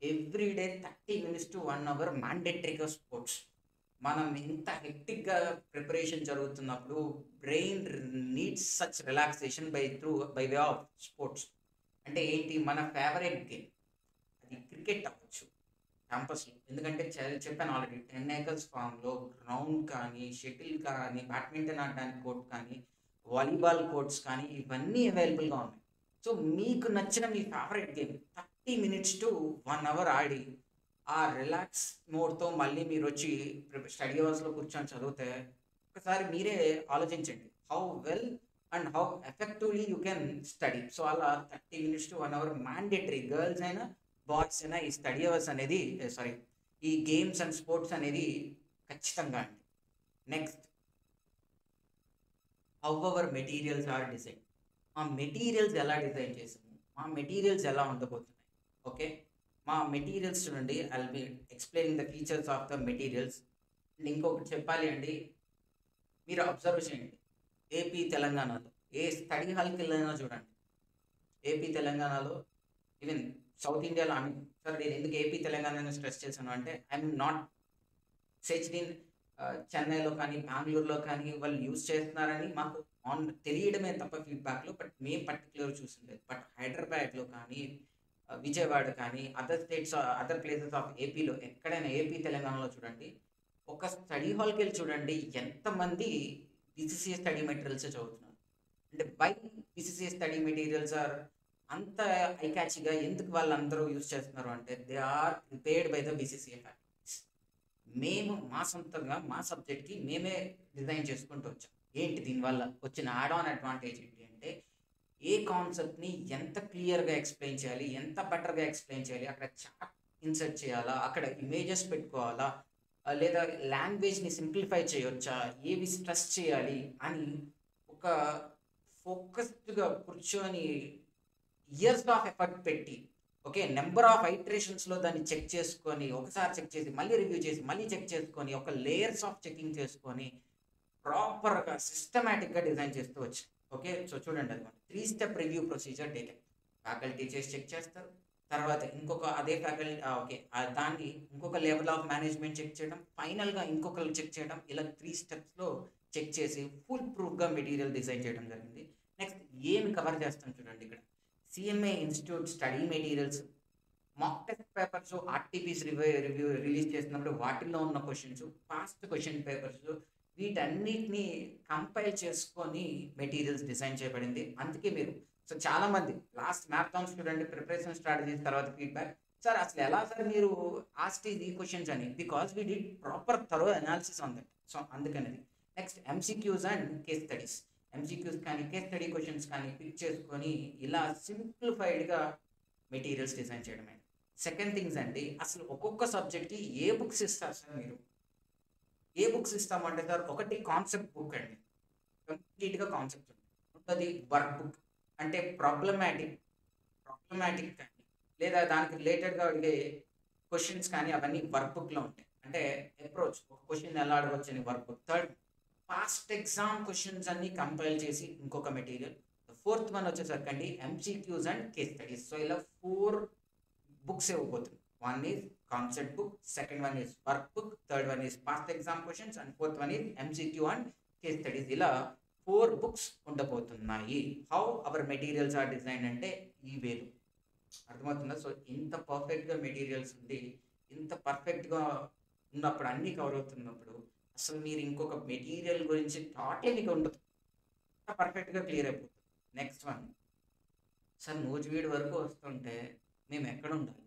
every day 30 minutes to 1 hour మ్యాండేటరీగా స్పోర్ట్స్. మనం ఇంత హెక్టిక్గా ప్రిపరేషన్ జరుగుతున్నప్పుడు brain needs such relaxation by way of sports. అంటే ఏంటి, మన ఫేవరెట్ గేమ్ అది క్రికెట్ అవ్వచ్చు క్యాంపస్లో, ఎందుకంటే చెప్పాను ఆల్రెడీ 10 acres ఫామ్లో గ్రౌండ్ కానీ షటిల్ కానీ బ్యాడ్మింటన్ ఆడడానికి కోర్ట్ కానీ వాలీబాల్ కోర్ట్స్ కానీ ఇవన్నీ అవైలబుల్గా ఉన్నాయి. సో మీకు నచ్చిన మీ favourite game 30 minutes to 1 hour ఆడి ఆ రిలాక్స్ మోడ్తో మళ్ళీ మీరు వచ్చి స్టడీ అవర్స్లో కూర్చొని చదివితే ఒకసారి మీరే ఆలోచించండి how well and how effectively you can study. So అలా 30 minutes to 1 hour mandatory, girls అయినా బాయ్స్ అయినా ఈ స్టడీ అవర్స్ అనేది ఈ గేమ్స్ అండ్ స్పోర్ట్స్ అనేది ఖచ్చితంగా అండి. Next how our materials are design. మా మెటీరియల్స్ ఎలా డిజైన్ చేసాము, మా మెటీరియల్స్ ఎలా ఉండబోతున్నాయి. ఓకే, మా మెటీరియల్స్ చూడండి, I will be explaining the features of the materials. And ఇంకొకటి చెప్పాలి అండి, మీరు అబ్జర్వ్ చేయండి, ఏపీ తెలంగాణలో ఏ స్టడీ హాల్కి వెళ్ళినా చూడండి, ఏపీ తెలంగాణలో ఈవెన్ సౌత్ ఇండియాలో సార్ నేను ఎందుకు ఏపీ తెలంగాణ స్ట్రెస్ చేశాను అంటే ఐఎమ్ నాట్ సెర్చ్డ్ ఇన్ చెన్నైలో కానీ బెంగళూరులో కానీ వాళ్ళు యూజ్ చేస్తున్నారని మాకు తెలియడమే తప్ప ఫీడ్బ్యాక్లో, బట్ మేము పర్టికులర్ చూసిండేది. బట్ హైదరాబాద్లో కానీ విజయవాడ కానీ other states other places of ఏపీలో ఎక్కడైనా ఏపీ తెలంగాణలో చూడండి, ఒక స్టడీ హాల్కి వెళ్ళి చూడండి ఎంతమంది బీసీసీఏ స్టడీ మెటీరియల్స్ చదువుతున్నారు. అంటే why BCCA study materials are అంత ఐ క్యాచ్గా ఎందుకు వాళ్ళందరూ యూజ్ చేస్తున్నారు అంటే they are prepared by the BCCA faculties. మేము మా సొంతంగా మా సబ్జెక్ట్కి మేమే డిజైన్ చేసుకుంటూ వచ్చాం. ఏంటి దీనివల్ల వచ్చిన యాడ్ ఆన్ అడ్వాంటేజ్ ఏంటి అంటే ఏ కాన్సెప్ట్ని ఎంత క్లియర్గా ఎక్స్ప్లెయిన్ చేయాలి, ఎంత బెటర్గా ఎక్స్ప్లెయిన్ చేయాలి, అక్కడ చార్ట్ ఇన్సర్ట్ చేయాలా, అక్కడ ఇమేజెస్ పెట్టుకోవాలా, లేదా లాంగ్వేజ్ని సింప్లిఫై చేయొచ్చా, ఏవి స్ట్రెస్ చేయాలి అని ఒక ఫోకస్డ్గా కూర్చొని ఇయర్స్ ఆఫ్ ఎఫర్ట్ పెట్టి ఓకే నెంబర్ ఆఫ్ ఐటరేషన్స్లో దాన్ని చెక్ చేసుకొని ఒకసారి చెక్ చేసి మళ్ళీ రివ్యూ చేసి మళ్ళీ చెక్ చేసుకొని ఒక లేయర్స్ ఆఫ్ చెకింగ్ చేసుకొని ప్రాపర్గా సిస్టమేటిక్గా డిజైన్ చేస్తూ వచ్చి ఓకే. సో చూడండి అది 3 step review procedure taken. Faculty చేసి చెక్ చేస్తారు, తర్వాత ఇంకొక అదే ఫ్యాకల్టీ ఓకే దాన్ని ఇంకొక లెవెల్ ఆఫ్ మేనేజ్మెంట్ చెక్ చేయడం, ఫైనల్గా ఇంకొకరు చెక్ చేయడం, ఇలా 3 స్టెప్స్లో చెక్ చేసి ఫుల్ ప్రూఫ్గా మెటీరియల్ డిజైన్ చేయడం జరిగింది. నెక్స్ట్ ఏమి కవర్ చేస్తాం చూడండి ఇక్కడ CMA institute study materials, mock test papers, RTPs review release చేసినప్పుడు వాటిల్లో ఉన్న క్వశ్చన్స్, పాస్ట్ క్వశ్చన్ పేపర్స్, వీటన్నిటిని కంపైల్ చేసుకొని మెటీరియల్స్ డిజైన్ చేయబడింది. అందుకే మీరు సో చాలామంది లాస్ట్ మ్యారథాన్స్ చూడండి ప్రిపరేషన్ స్ట్రాటజీస్ తర్వాత ఫీడ్బ్యాక్ సార్ అసలు ఎలా సార్ మీరు ఆస్ట్ ఈ క్వశ్చన్స్ అని because we did proper thorough analysis on that. So అందుకనేది next MCQs and case studies. MCQs కానీ కేస్ స్టడీ క్వశ్చన్స్ కానీ పిక్ చేసుకొని ఇలా సింప్లిఫైడ్గా మెటీరియల్స్ డిజైన్ చేయడమే. సెకండ్ థింగ్స్ అండి అసలు ఒక్కొక్క సబ్జెక్ట్కి ఏ బుక్స్ ఇస్తారు సార్ మీరు, ఏ బుక్స్ ఇస్తామంటే సార్ ఒకటి కాన్సెప్ట్ బుక్ అండి, కంప్లీట్గా కాన్సెప్ట్ ఉంటుంది. వర్క్ బుక్ అంటే ప్రాబ్లమాటిక్ కానీ లేదా దానికి రిలేటెడ్గా అడిగే క్వశ్చన్స్ కానీ అవన్నీ వర్క్ బుక్లో ఉంటాయి. అంటే అప్రోచ్ ఒక క్వశ్చన్ ఎలా అడగవచ్చు అని work book. Third past exam questions అన్ని కంపైల్ చేసి ఇంకొక మెటీరియల్. ఫోర్త్ వన్ వచ్చేసరికి MCQs and case studies. So ఇలా 4 బుక్స్ ఇవ్వబోతుంది. One is concept book, second one is work book, third one is past exam questions and fourth one is MCQ and case studies. ఇలా 4 బుక్స్ ఉండబోతున్నాయి. How our materials are design అంటే ఈ వేలు అర్థమవుతుందా. సో ఇంత పర్ఫెక్ట్గా మెటీరియల్స్ ఉంది, ఇంత పర్ఫెక్ట్గా ఉన్నప్పుడు అన్నీ కవర్ అవుతున్నప్పుడు అసలు మీరు ఇంకొక మెటీరియల్ గురించి థాటే మీకు ఉండదు, పర్ఫెక్ట్గా క్లియర్ అయిపోతుంది. నెక్స్ట్ వన్ సార్ నూజివీడు వరకు వస్తుంటే మేము ఎక్కడ ఉండాలి,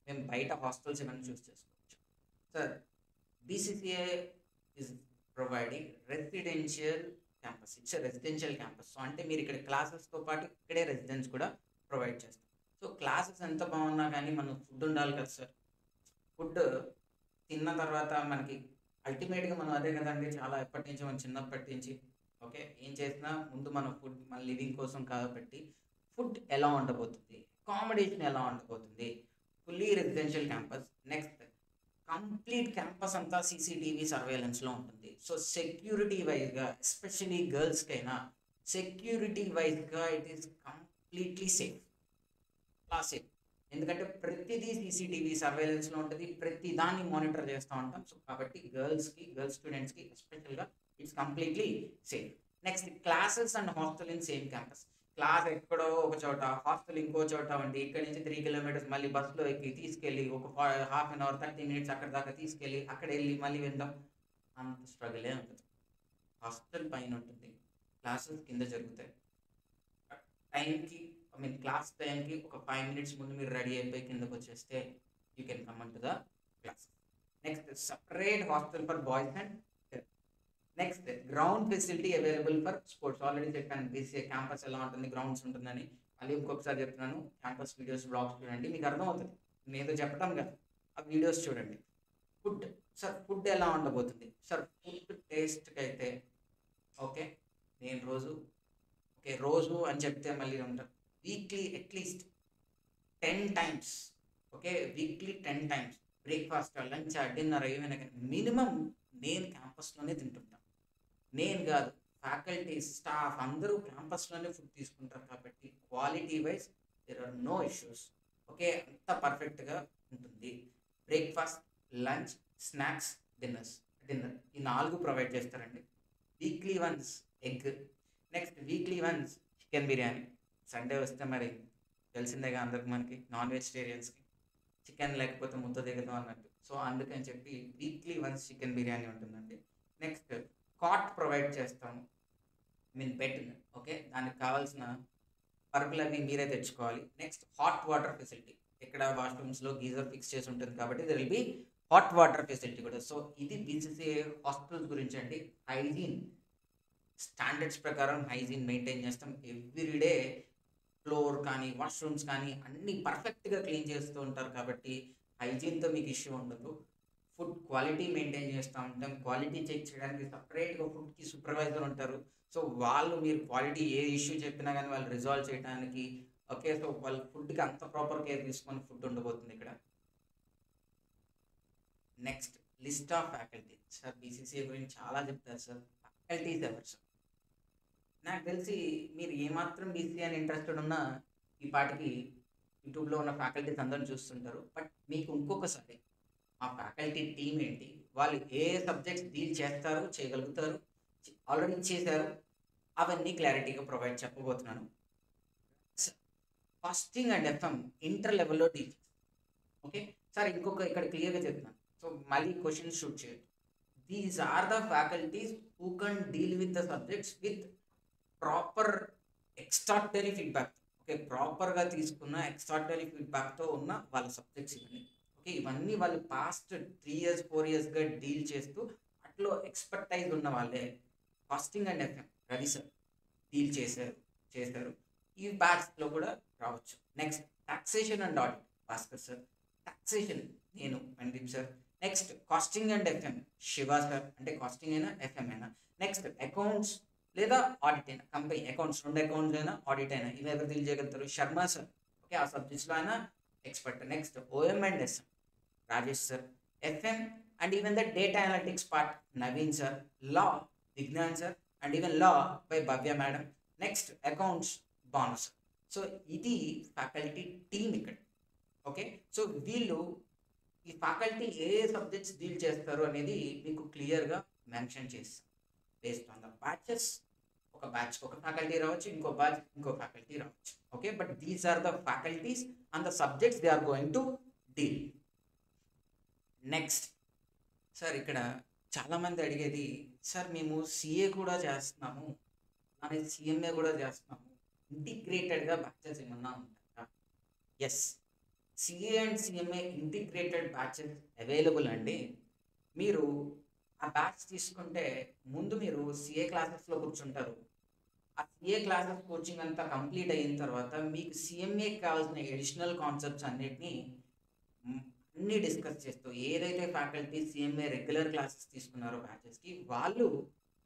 మేము బయట హాస్టల్స్ ఏమైనా చూస్ చేసుకోవచ్చు. Sir BCCA is providing residential campus, it's residential campus. So అంటే మీరు ఇక్కడ క్లాసెస్తో పాటు ఇక్కడే రెసిడెన్స్ కూడా ప్రొవైడ్ చేస్తాం. సో క్లాసెస్ ఎంత బాగున్నా కానీ మనం ఫుడ్ ఉండాలి కదా సార్. ఫుడ్ తిన్న తర్వాత మనకి అల్టిమేట్గా మనం అదే కదండి చాలా ఎప్పటి నుంచి మనం చిన్నప్పటి నుంచి ఓకే ఏం చేసినా ముందు మన ఫుడ్ మన లివింగ్ కోసం కాబట్టి ఫుడ్ ఎలా ఉండబోతుంది, అకామిడేషన్ ఎలా ఉండబోతుంది, fully residential campus. Next complete campus అంతా సీసీటీవీ సర్వేలెన్స్లో ఉంటుంది. సో సెక్యూరిటీ వైజ్గా ఎస్పెషలీ గర్ల్స్కైనా సెక్యూరిటీ వైజ్గా it is completely safe, safe. ఎందుకంటే ప్రతిదీ సీసీటీవీ సర్వేలెన్స్లో ఉంటుంది, ప్రతి దాన్ని మానిటర్ చేస్తూ ఉంటాం. సో కాబట్టి గర్ల్స్ స్టూడెంట్స్కి ఎస్పెషల్గా it's completely safe. Next classes and hostel in same campus. Class ఎక్కడో ఒక చోట, హాస్టల్ ఇంకో చోట ఉండి ఇక్కడ నుంచి 3 కిలోమీటర్స్ మళ్ళీ బస్సులో ఎక్కి తీసుకెళ్ళి ఒక హాఫ్ అన్ అవర్ 30 మినిట్స్ అక్కడ దాకా తీసుకెళ్ళి అక్కడ వెళ్ళి మళ్ళీ విందాం, అంత స్ట్రగులే ఉంటుంది. హాస్టల్ పైన ఉంటుంది, క్లాసెస్ కింద జరుగుతాయి. టైంకి క్లాస్ టైంకి ఒక 5 మినిట్స్ ముందు మీరు రెడీ అయిపోయి కిందకు వచ్చేస్తే you can come to the class. Next separate hostel for boys and next ground facility available for sports. Already చెప్పాను బీసీఏ క్యాంపస్ ఎలా ఉంటుంది, గ్రౌండ్స్ ఉంటుందని. మళ్ళీ ఇంకొకసారి చెప్తున్నాను, క్యాంపస్ వీడియోస్ బ్లాగ్స్ చూడండి, మీకు అర్థమవుతుంది. నేను ఏదో చెప్పడం కదా, ఆ వీడియోస్ చూడండి. ఫుడ్ సార్ ఫుడ్ ఎలా ఉండబోతుంది సార్, ఫుడ్ టేస్ట్కి అయితే ఓకే నేను రోజు అని చెప్తే మళ్ళీ ఉంటాను, weekly at least 10 times okay, weekly 10 times breakfast, lunch, dinner ఏమైనా కానీ మినిమం నేను క్యాంపస్లోనే తింటుంటాను. నేను కాదు, ఫ్యాకల్టీ స్టాఫ్ అందరూ క్యాంపస్లోనే ఫుడ్ తీసుకుంటారు కాబట్టి quality wise there are no issues. Okay అంత పర్ఫెక్ట్గా ఉంటుంది. బ్రేక్ఫాస్ట్, లంచ్, స్నాక్స్, డిన్నర్ ఈ 4 ప్రొవైడ్ చేస్తారండి. Weekly once egg, next weekly once chicken biryani. Sunday వస్తే మరి తెలిసిందేగా అందరికి మనకి నాన్ వెజిటేరియన్స్కి చికెన్ లేకపోతే ముద్ద దిగదు అన్నట్టు. సో అందుకని చెప్పి వీక్లీ వన్స్ చికెన్ బిర్యానీ ఉంటుందండి. నెక్స్ట్ కాట్ ప్రొవైడ్ చేస్తాము. Mean bed. ఓకే, దానికి కావాల్సిన పరుపులు అవి మీరే తెచ్చుకోవాలి. నెక్స్ట్ హాట్ వాటర్ ఫెసిలిటీ, ఇక్కడ వాష్రూమ్స్లో గీజర్ ఫిక్స్ చేసి ఉంటుంది కాబట్టి there will be hot water facility కూడా. సో ఇది బీసీసీఐ హాస్పిటల్స్ గురించి అండి. హైజీన్ స్టాండర్డ్స్ ప్రకారం హైజీన్ మెయింటైన్ చేస్తాం ఎవ్రీడే. ఫ్లోర్ కానీ వాష్రూమ్స్ కానీ అన్నీ పర్ఫెక్ట్గా క్లీన్ చేస్తూ ఉంటారు కాబట్టి హైజీన్తో మీకు ఇష్యూ ఉండదు. ఫుడ్ క్వాలిటీ మెయింటైన్ చేస్తూ ఉంటాం. క్వాలిటీ చెక్ చేయడానికి సపరేట్గా ఫుడ్కి సూపర్వైజర్ ఉంటారు. సో వాళ్ళు మీరు క్వాలిటీ ఏ ఇష్యూ చెప్పినా కానీ వాళ్ళు రిజాల్వ్ చేయడానికి, ఓకే, సో వాళ్ళ ఫుడ్కి అంత ప్రాపర్ కేర్ తీసుకొని ఫుడ్ ఉండబోతుంది ఇక్కడ. Next list of faculty. Sir BCCI గురించి చాలా చెప్తారు సార్. ఫ్యాకల్టీస్ ఎవరు సార్? నాకు తెలిసి మీరు ఏమాత్రం బీసీసీఐ అని ఇంట్రెస్టెడ్ ఉన్నా ఈ పాటికి యూట్యూబ్లో ఉన్న ఫ్యాకల్టీస్ అందరిని చూస్తుంటారు. బట్ మీకు ఇంకొకసారి ఆ ఫ్యాకల్టీ టీం ఏంటి, వాళ్ళు ఏ సబ్జెక్ట్స్ డీల్ చేస్తారు, చేయగలుగుతారు, ఆల్రెడీ చేశారు, అవన్నీ క్లారిటీగా ప్రొవైడ్ చెప్పబోతున్నాను. కాస్టింగ్ అండ్ ఎఫ్ఎం ఇంటర్ లెవెల్లో డీల్ చేస్తారు. ఓకే సార్, ఇంకొక ఇక్కడ క్లియర్గా చెప్తున్నాను, సో మళ్ళీ క్వశ్చన్స్ షూట్ చేయొచ్చు. These are the faculties who can deal with the subjects with proper extraordinary feedback. Okay, ప్రాపర్గా తీసుకున్న ఎక్స్ట్రాడినరీ ఫీడ్బ్యాక్తో ఉన్న వాళ్ళ సబ్జెక్ట్స్ ఇవన్నీ. ఓకే, ఇవన్నీ వాళ్ళు పాస్ట్ 3 years 4 yearsగా డీల్ చేస్తూ అట్లో ఎక్స్పర్టైజ్ ఉన్న వాళ్ళే. Costing and FM Ravi sir డీల్ చేశారు. ఈ బ్యాచ్లో కూడా రావచ్చు. Next taxation and audit Bhaskar sir. Taxation నేను Mandeep sir. Next costing and FM Shiva sir, అంటే కాస్టింగ్ అయినా ఎఫ్ఎం అయినా. నెక్స్ట్ అకౌంట్స్ లేదా ఆడిట్ అయినా, కంపెనీ అకౌంట్స్ 2 అకౌంట్స్ అయినా ఆడిట్ అయినా, ఇవి ఎవరు డీల్ చేయగలుగుతారు? శర్మ సార్. ఓకే, ఆ సబ్జెక్ట్స్లో అయినా expert. Next OM and SM Rajesh sir. FM and even the data analytics part Naveen sir. Law Vignan sir and even law by Bhavya madam. Next accounts Bhanu sir. So ఇది ఫ్యాకల్టీ టీమ్ ఇక్కడ. ఓకే, సో వీళ్ళు ఈ ఫ్యాకల్టీ ఏ సబ్జెక్ట్స్ డీల్ చేస్తారు అనేది మీకు క్లియర్గా మెన్షన్ చేస్తారు. బేస్డ్ ఆన్ ద బ్యాచెస్, ఒక బ్యాచ్ ఒక ఫ్యాకల్టీ రావచ్చు, ఇంకో బ్యాచ్ ఇంకో ఫ్యాకల్టీ రావచ్చు. Okay, but these are the faculties and the subjects they are going to deal. Next sir, ఇక్కడ చాలామంది అడిగేది, సార్ మేము సిఏ కూడా చేస్తున్నాము అనేది సిఎంఏ కూడా చేస్తున్నాము, ఇంటిగ్రేటెడ్గా బ్యాచెస్ ఏమన్నా ఉంటాయా? Yes, CA and CMA integrated batches available అండి. మీరు ఆ బ్యాచ్ తీసుకుంటే ముందు మీరు సిఏ క్లాసెస్లో కూర్చుంటారు. ఆ సిఏ క్లాసెస్ కోచింగ్ అంతా కంప్లీట్ అయిన తర్వాత మీకు సిఎంఏకి కావాల్సిన ఎడిషనల్ కాన్సెప్ట్స్ అన్నిటినీ అన్నీ డిస్కస్ చేస్తూ, ఏదైతే ఫ్యాకల్టీ సిఎంఏ రెగ్యులర్ క్లాసెస్ తీసుకున్నారో బ్యాచెస్కి, వాళ్ళు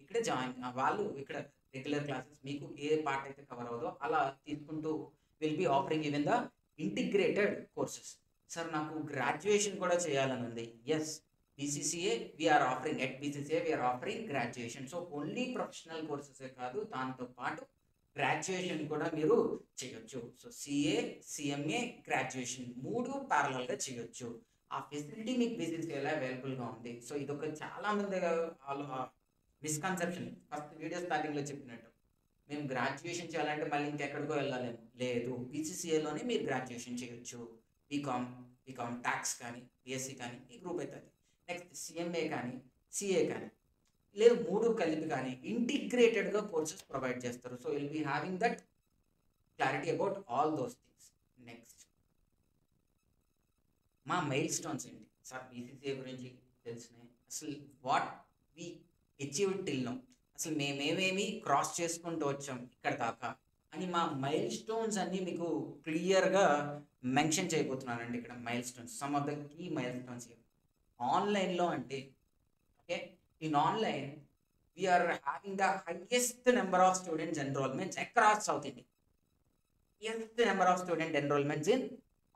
ఇక్కడ రెగ్యులర్ క్లాసెస్ మీకు ఏ పార్ట్ అయితే కవర్ అవుదో అలా తీసుకుంటూ will be offering even the integrated courses. Sir నాకు గ్రాడ్యుయేషన్ కూడా చేయాలని ఉంది. Yes, BCCA we are offering, at BCCA we are offering graduation. So only professional కోర్సెసే కాదు, దాంతో పాటు గ్రాడ్యుయేషన్ కూడా మీరు చేయొచ్చు. సో సిఏ సిఎంఏ గ్రాడ్యుయేషన్ 3 ప్యారలల్గా చేయొచ్చు. ఆ ఫెసిలిటీ మీకు BCCAలో అవైలబుల్గా ఉంది. సో ఇదొక చాలా మంది మిస్కన్సెప్షన్. ఫస్ట్ వీడియో స్టార్టింగ్లో చెప్పినట్టు మేము గ్రాడ్యుయేషన్ చేయాలంటే మళ్ళీ ఇంకెక్కడికో వెళ్ళాలేము. లేదు, BCCAలోనే మీరు గ్రాడ్యుయేషన్ చేయొచ్చు. బీకామ్ ట్యాక్స్ కానీ BSc కానీ ఈ గ్రూప్ అవుతుంది. నెక్స్ట్ సిఎంఏ కానీ సిఏ కానీ, లేదు 3 కలిపి కానీ ఇంటిగ్రేటెడ్గా కోర్సెస్ ప్రొవైడ్ చేస్తారు. So will be having that clarity about all those things. Next మా మైల్ స్టోన్స్ ఏంటి సార్? BCCA గురించి తెలిసినాయి. అసలు what we achieved till now, అసలు మేమేమేమి క్రాస్ చేసుకుంటూ వచ్చాం ఇక్కడ దాకా అని మా మైల్ స్టోన్స్ అన్నీ మీకు క్లియర్గా మెన్షన్ చేయబోతున్నానండి. ఇక్కడ milestones, some of the key milestones. ఆన్లైన్లో అంటే, okay, in online we're having the highest number of students enrolments across south India. Highest number of student enrolments in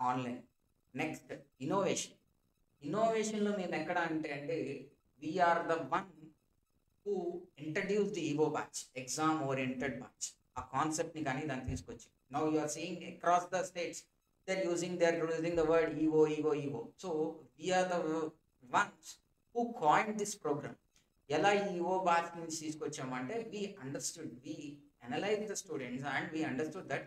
online. Next ఇన్నోవేషన్లో మేము ఎక్కడ అంటే we're the one who introduce the EO batch, exam oriented batch. ఆ కాన్సెప్ట్ని కానీ దాన్ని తీసుకొచ్చి now you are seeing across the states they're using the word EVO. So we are the ones who coined this program. ఎలా EVO batch నుంచి తీసుకొచ్చామంటే we analyzed the students and we understood that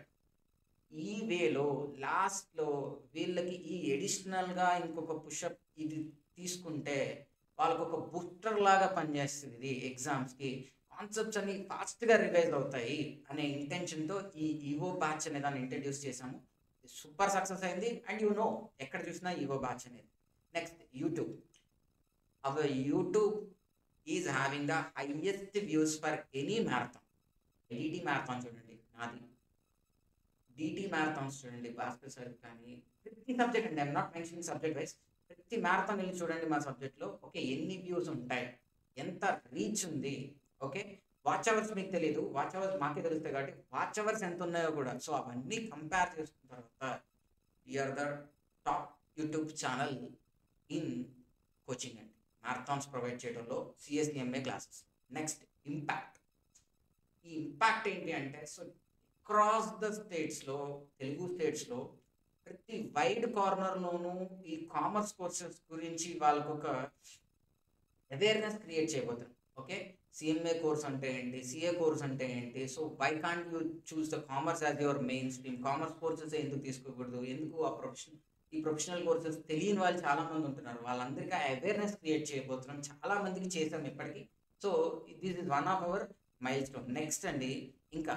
ఈ వేలో లాస్ట్లో వీళ్ళకి ఈ ఎడిషనల్గా ఇంకొక పుషప్ ఇది తీసుకుంటే వాళ్ళకు ఒక బూస్టర్ లాగా పనిచేస్తుంది ఇది ఎగ్జామ్స్కి. కాన్సెప్ట్స్ అన్ని ఫాస్ట్గా రివైజ్ అవుతాయి అనే ఇంటెన్షన్తో ఈ ఈవో బ్యాచ్ అనే దాన్ని ఇంట్రడ్యూస్ చేశాము. సూపర్ సక్సెస్ అయింది. అండ్ ఎక్కడ చూసినా ఈవో బ్యాచ్ అనేది. Next YouTube. Our YouTube is having the highest views for any marathon. DT marathon చూడండి నాది, డిటి మ్యారథాన్స్ చూడండి భాస్కర్ సార్ కానీ, ప్రతి సబ్జెక్ట్ అండి, I'm not mentioning subject wise, ప్రతి మ్యారథాన్ వెళ్ళి చూడండి మా సబ్జెక్ట్లో. ఓకే, ఎన్ని వ్యూస్ ఉంటాయి, ఎంత రీచ్ ఉంది. ఓకే, వాచ్ అవర్స్ మీకు తెలియదు, వాచ్ అవర్స్ మాకే తెలుస్తాయి కాబట్టి వాచ్ అవర్స్ ఎంత ఉన్నాయో కూడా. సో అవన్నీ కంపేర్ చేసుకున్న తర్వాత you're the top YouTube channel in coaching అండి, మ్యారథాన్స్ ప్రొవైడ్ చేయడంలో సిఎస్ఈఎంఏ క్లాసెస్. Next impact. ఈ ఇంపాక్ట్ ఏంటి అంటే, సో అక్రాస్ ద స్టేట్స్లో, తెలుగు స్టేట్స్లో ప్రతి వైడ్ కార్నర్లోనూ ఈ కామర్స్ కోర్సెస్ గురించి వాళ్ళకు ఒక అవేర్నెస్ క్రియేట్ చేయబోతుంది. ఓకే, సిఎంఏ కోర్స్ అంటే ఏంటి, సిఏ కోర్స్ అంటే ఏంటి, so why can't you choose the commerce as your main stream, commerce courses ఎందుకు తీసుకోకూడదు, ఎందుకు ఈ ప్రొఫెషనల్ కోర్సెస్ తెలియని వాళ్ళు చాలా మంది ఉంటున్నారు, వాళ్ళందరికీ అవేర్నెస్ క్రియేట్ చేయబోతున్నాం. చాలా మందికి చేసాం ఇప్పటికీ. So this is one of our మైల్ స్టోన్. నెక్స్ట్ అండి, ఇంకా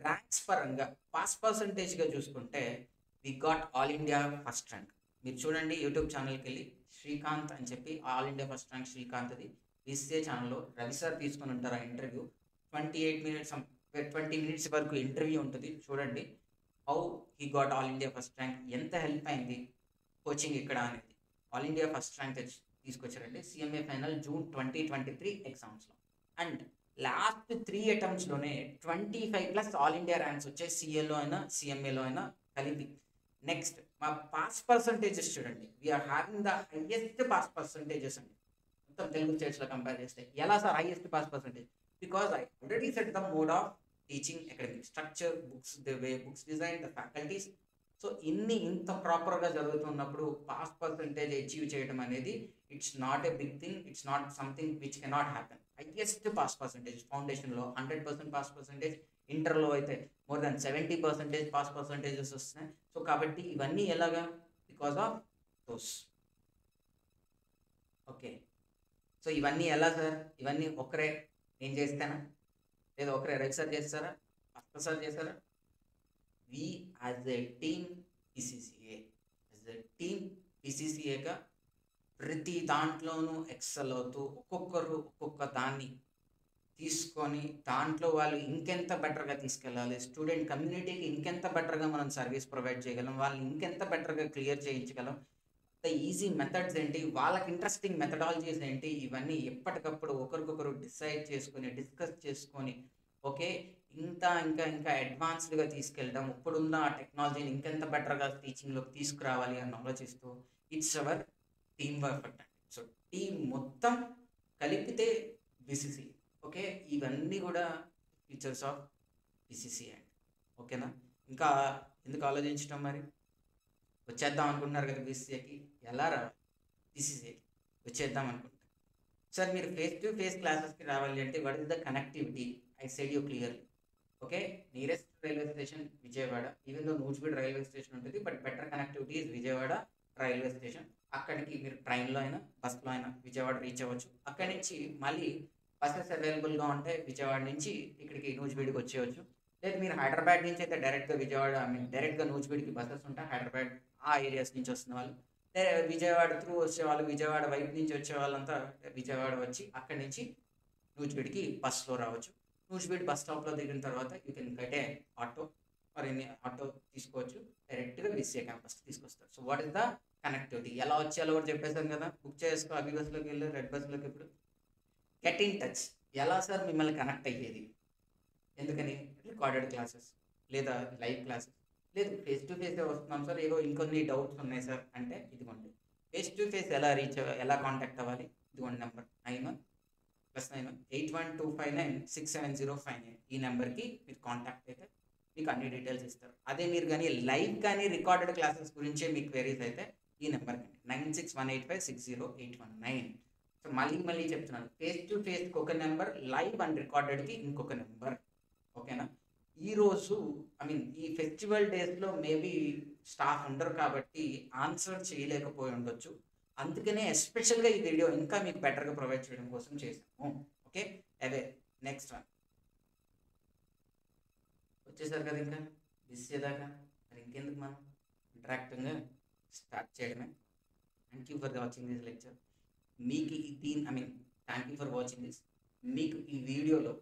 ర్యాంక్స్ పరంగా పాస్ పర్సంటేజ్గా చూసుకుంటే we got all India first rank. మీరు చూడండి యూట్యూబ్ ఛానల్కి వెళ్ళి శ్రీకాంత్ అని చెప్పి ఆల్ ఇండియా ఫస్ట్ ర్యాంక్ శ్రీకాంత్ది విసిఏ ఛానల్లో రవి సార్ తీసుకొని ఉంటారు. ఆ ఇంటర్వ్యూ 20 మినిట్స్ వరకు ఇంటర్వ్యూ ఉంటుంది, చూడండి. How he got all India first rank, ఎంత హెల్ప్ అయింది కోచింగ్ ఇక్కడ అనేది. ఆల్ ఇండియా ఫస్ట్ ర్యాంక్ తీసుకొచ్చారండి సిఎంఏ ఫైనల్ జూన్ 2023 ఎగ్జామ్స్లో. అండ్ లాస్ట్ 3 అటెంప్ట్స్లోనే 25+ ఆల్ ఇండియా ర్యాంక్స్ వచ్చాయి, సిఏలో అయినా సిఎంఏలో అయినా కలిపి. నెక్స్ట్ మా పాస్ పర్సంటేజెస్ చూడండి, we're having the highest pass percentages అండి మొత్తం తెలుగు స్టేట్స్లో కంపేర్ చేస్తే. ఎలా సార్ highest pass percentage? Because I already set the mode of teaching, academic structure, books, the way books design, the faculties. So ఇంత ప్రాపర్గా జరుగుతున్నప్పుడు పాస్ పర్సంటేజ్ అచీవ్ చేయడం అనేది it's not a big thing, it's not something which cannot happen. Highest pass percentage ఫౌండేషన్లో 100% పాస్ పర్సంటేజ్, ఇంటర్లో అయితే మోర్ దాన్ 70% పాస్ పర్సంటేజెస్ వస్తున్నాయి. సో కాబట్టి ఇవన్నీ ఎలాగా? Because of those. Okay, so ఇవన్నీ ఎలా సార్? ఇవన్నీ ఒకరే నేను చేస్తానా, లేదా ఒకరే రవి సార్ చేస్తారా, భాస్కర్ సార్ చేస్తారా? We as a team PCCA, as a team పిసిసిఏగా ప్రతి దాంట్లోనూ ఎక్సెల్ అవుతూ ఒక్కొక్కరు ఒక్కొక్క దాన్ని తీసుకొని దాంట్లో వాళ్ళు ఇంకెంత బెటర్గా తీసుకెళ్ళాలి, స్టూడెంట్ కమ్యూనిటీకి ఇంకెంత బెటర్గా మనం సర్వీస్ ప్రొవైడ్ చేయగలం, వాళ్ళని ఇంకెంత బెటర్గా క్లియర్ చేయించగలం, ద ఈజీ మెథడ్స్ ఏంటి, వాళ్ళకి ఇంట్రెస్టింగ్ మెథడాలజీస్ ఏంటి, ఇవన్నీ ఎప్పటికప్పుడు ఒకరికొకరు డిసైడ్ చేసుకొని డిస్కస్ చేసుకొని ఓకే ఇంకా అడ్వాన్స్డ్గా తీసుకెళ్ళడం, ఇప్పుడున్న టెక్నాలజీని ఇంకెంత బెటర్గా టీచింగ్లోకి తీసుకురావాలి అని ఆలోచిస్తూ ఇట్స్ అవర్ టీమ్ వర్క్ అండి. సో టీం మొత్తం కలిపితే బిసిసి. ఓకే, ఇవన్నీ కూడా ఫీచర్స్ ఆఫ్ బిసిసి అండి. ఓకేనా, ఇంకా ఎందుకు ఆలోచించడం, మరి వచ్చేద్దాం అనుకుంటున్నారు కదా బిసిసికి, ఎలా రావాలి బిసిసికి వచ్చేద్దాం అనుకుంటారు. సార్ మీరు ఫేస్ టు ఫేస్ క్లాసెస్కి రావాలి అంటే what is the connectivity? I said you clearly. Okay, nearest railway station Vijayawada, even though Nuzvid railway station ఉంటుంది, but better connectivity is Vijayawada railway station. అక్కడికి మీరు ట్రైన్లో అయినా బస్లో అయినా విజయవాడ రీచ్ అవ్వచ్చు. అక్కడి నుంచి మళ్ళీ బస్సెస్ అవైలబుల్గా ఉంటే విజయవాడ నుంచి ఇక్కడికి నూజివీడికి వచ్చేయచ్చు. లేదు మీరు హైదరాబాద్ నుంచి అయితే డైరెక్ట్గా విజయవాడ, డైరెక్ట్గా నూజివీడికి బస్సెస్ ఉంటాయి. హైదరాబాద్ ఆ ఏరియాస్ నుంచి వస్తున్న వాళ్ళు, విజయవాడ త్రూ వచ్చేవాళ్ళు, విజయవాడ వైపు నుంచి వచ్చే వాళ్ళంతా విజయవాడ వచ్చి అక్కడి నుంచి నూజివీడికి బస్లో రావచ్చు. నూజివీడ్ బస్ స్టాప్లో దిగిన తర్వాత you can get a auto or any auto తీసుకోవచ్చు, డైరెక్ట్గా విసిఏ క్యాంపస్కి తీసుకొస్తారు. So what is the connectivity? ఎలా వచ్చేయాలో కూడా చెప్పేసాం కదా, బుక్ చేసుకో, అభి బస్లోకి వెళ్ళి రెడ్ బస్లోకి. ఇప్పుడు గెట్ ఇన్ టచ్. ఎలా సార్ మిమ్మల్ని కనెక్ట్ అయ్యేది? ఎందుకని? రికార్డెడ్ క్లాసెస్ లేదా లైవ్ క్లాసెస్, లేదు ఫేస్ టు ఫేస్ వస్తున్నాం సార్, ఏదో ఇంకొన్ని డౌట్స్ ఉన్నాయి సార్ అంటే ఇదిగోండి ఫేస్ టు ఫేస్ ఎలా కాంటాక్ట్ అవ్వాలి? ఇదిగోండి నెంబర్ 91+91 8125967059. ఈ నెంబర్కి మీరు కాంటాక్ట్ అయితే మీకు అన్ని డీటెయిల్స్ ఇస్తారు. అదే మీరు కానీ లైవ్ కానీ రికార్డెడ్ క్లాసెస్ గురించే మీకు క్వెరీస్ అయితే ఈ నెంబర్కి 9618560819. సో మళ్ళీ చెప్తున్నాను, ఫేస్ టు ఫేస్కి ఒక నెంబర్, లైవ్ అండ్ రికార్డెడ్కి ఇంకొక నెంబర్. ఓకేనా? ఈరోజు ఈ ఫెస్టివల్ డేస్లో మేబీ స్టాఫ్ ఉండరు కాబట్టి ఆన్సర్ చేయలేకపోయి ఉండొచ్చు. అందుకనే ఎస్పెషల్గా ఈ వీడియో ఇంకా మీకు బెటర్గా ప్రొవైడ్ చేయడం కోసం చేశాము. ఓకే, అవే నెక్స్ట్ వన్ వచ్చేసారు కదా, ఇంకా మిస్ చేదాకా మరి ఇంకెందుకు మనం ఇంటరాక్టివ్గా స్టార్ట్ చేయడమే. Thank you for watching this lecture. మీకు thank you for watching this. మీకు ఈ వీడియోలో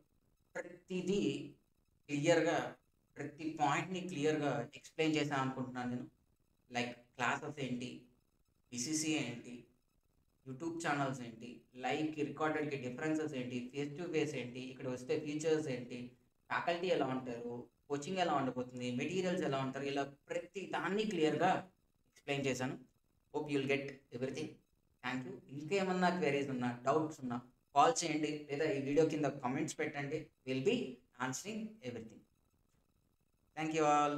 ప్రతిదీ క్లియర్గా, ప్రతి పాయింట్ని క్లియర్గా ఎక్స్ప్లెయిన్ చేశాను అనుకుంటున్నాను నేను. లైక్ క్లాసెస్ ఏంటి, బిసిసి ఏంటి, యూట్యూబ్ ఛానల్స్ ఏంటి, లైవ్కి రికార్డెడ్కి డిఫరెన్సెస్ ఏంటి, ఫేస్ టు ఫేస్ ఏంటి, ఇక్కడ వస్తే ఫీచర్స్ ఏంటి, ఫ్యాకల్టీ ఎలా ఉంటారు, కోచింగ్ ఎలా ఉండబోతుంది, మెటీరియల్స్ ఎలా ఉంటారు, ఇలా ప్రతి దాన్ని క్లియర్గా ఎక్స్ప్లెయిన్ చేశాను. Hope you'll get everything. Thank you. ఇంకేమన్నా క్వెరీస్ ఉన్నా, డౌట్స్ ఉన్నా కాల్ చేయండి, లేదా ఈ వీడియో కింద కామెంట్స్ పెట్టండి. Will be answering everything. Thank you all.